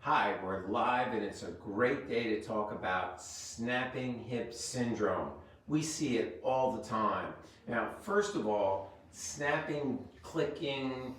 Hi, we're live and it's a great day to talk about snapping hip syndrome. We see it all the time. Now, first of all, snapping, clicking,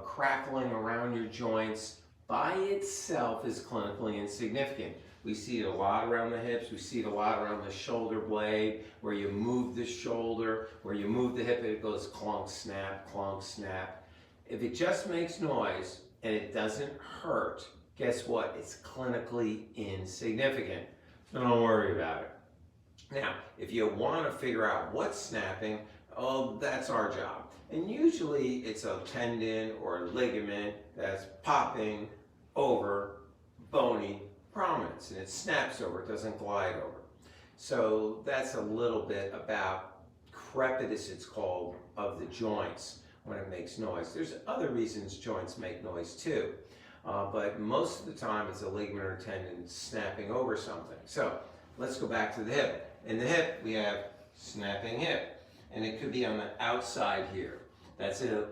crackling around your joints by itself is clinically insignificant. We see it a lot around the hips, we see it a lot around the shoulder blade, where you move the shoulder, where you move the hip and it goes clunk, snap, clunk, snap. If it just makes noise and it doesn't hurt, guess what? It's clinically insignificant. So don't worry about it. Now, if you want to figure out what's snapping, oh, that's our job. And usually it's a tendon or a ligament that's popping over bony prominence, and it snaps over, it doesn't glide over. So that's a little bit about crepitus, it's called, of the joints when it makes noise. There's other reasons joints make noise too. But most of the time it's a ligament or tendon snapping over something. So let's go back to the hip. In the hip we have snapping hip, and it could be on the outside here. That's an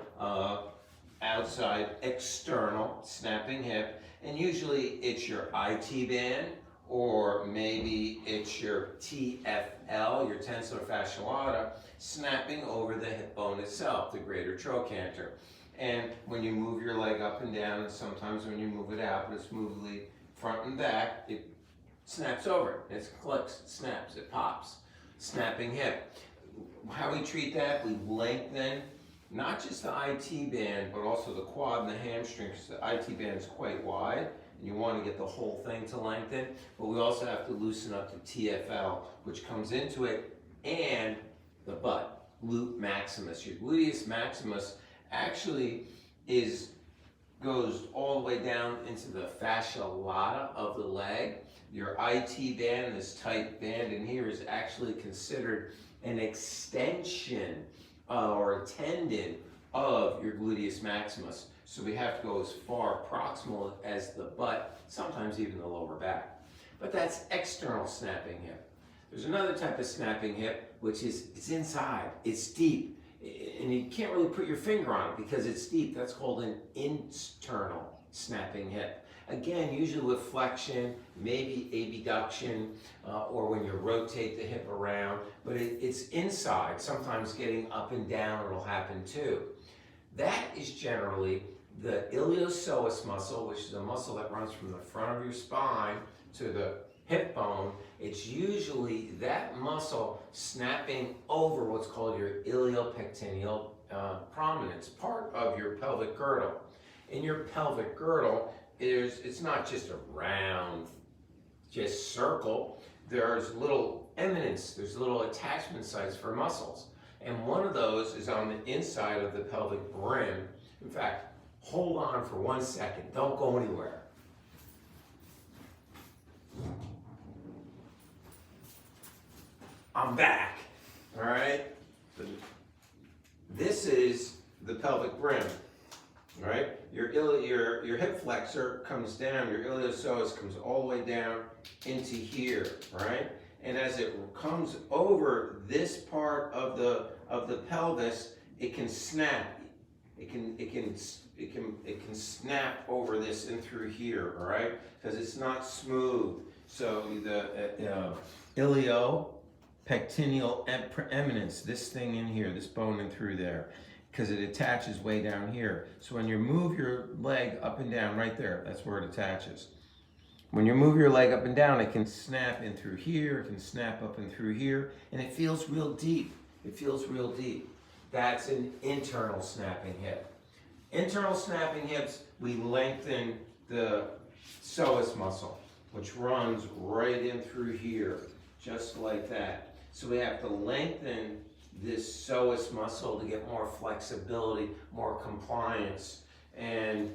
outside external snapping hip, and usually it's your IT band, or maybe it's your TFL, your tensor fasciae lata, snapping over the hip bone itself, the greater trochanter. And when you move your leg up and down, and sometimes when you move it out, but it's smoothly front and back, it snaps over. It clicks, it snaps, it pops. Snapping hip. How we treat that, we lengthen not just the IT band, but also the quad and the hamstring, because the IT band is quite wide, and you want to get the whole thing to lengthen. But we also have to loosen up the TFL, which comes into it, and the butt, glute maximus. Your gluteus maximus actually goes all the way down into the fascia lata of the leg. Your IT band, this tight band in here, is actually considered an extension or a tendon of your gluteus maximus. So we have to go as far proximal as the butt, sometimes even the lower back. But that's external snapping hip. There's another type of snapping hip, which is it's inside, it's deep. And you can't really put your finger on it because it's deep. That's called an internal snapping hip. Again, usually with flexion, maybe abduction, or when you rotate the hip around, but it's inside. Sometimes getting up and down will happen too. That is generally the iliopsoas muscle, which is a muscle that runs from the front of your spine to the hip bone. It's usually that muscle snapping over what's called your iliopectineal prominence, part of your pelvic girdle. In your pelvic girdle, it's not just a round, just circle. There's little eminence, there's little attachment sites for muscles. And one of those is on the inside of the pelvic brim. In fact, hold on for 1 second, don't go anywhere. I'm back, all right? This is the pelvic brim, all right? Your hip flexor comes down, your iliopsoas comes all the way down into here, right? And as it comes over this part of the pelvis, it can snap. It can snap over this and through here, all right? Because it's not smooth. So the iliopectineal eminence, this thing in here, this bone in through there, because it attaches way down here. So when you move your leg up and down, right there, that's where it attaches. When you move your leg up and down, it can snap in through here, it can snap up and through here, and it feels real deep. It feels real deep. That's an internal snapping hip. Internal snapping hips, we lengthen the psoas muscle, which runs right in through here, just like that. So we have to lengthen this psoas muscle to get more flexibility, more compliance, and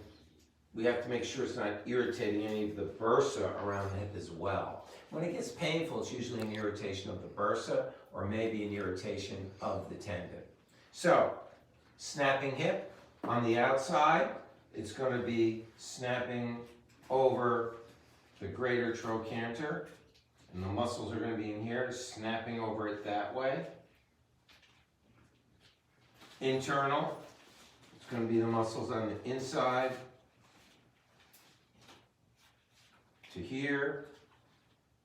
we have to make sure it's not irritating any of the bursa around the hip as well. When it gets painful, it's usually an irritation of the bursa or maybe an irritation of the tendon. So, snapping hip on the outside, it's going to be snapping over the greater trochanter, and the muscles are going to be in here, snapping over it that way. Internal, it's going to be the muscles on the inside to here,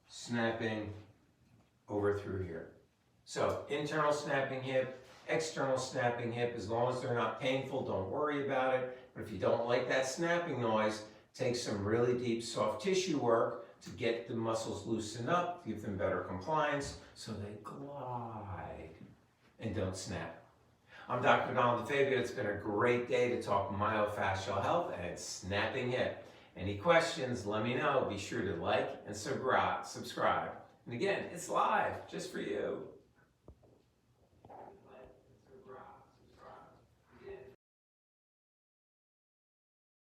snapping over through here. So internal snapping hip, external snapping hip. As long as they're not painful, don't worry about it. But if you don't like that snapping noise, take some really deep soft tissue work to get the muscles loosened up, give them better compliance so they glide and don't snap. I'm Dr. Donald DeFabio. It's been a great day to talk myofascial health and snapping hip. Any questions, let me know. Be sure to like and subscribe. And again, it's live just for you.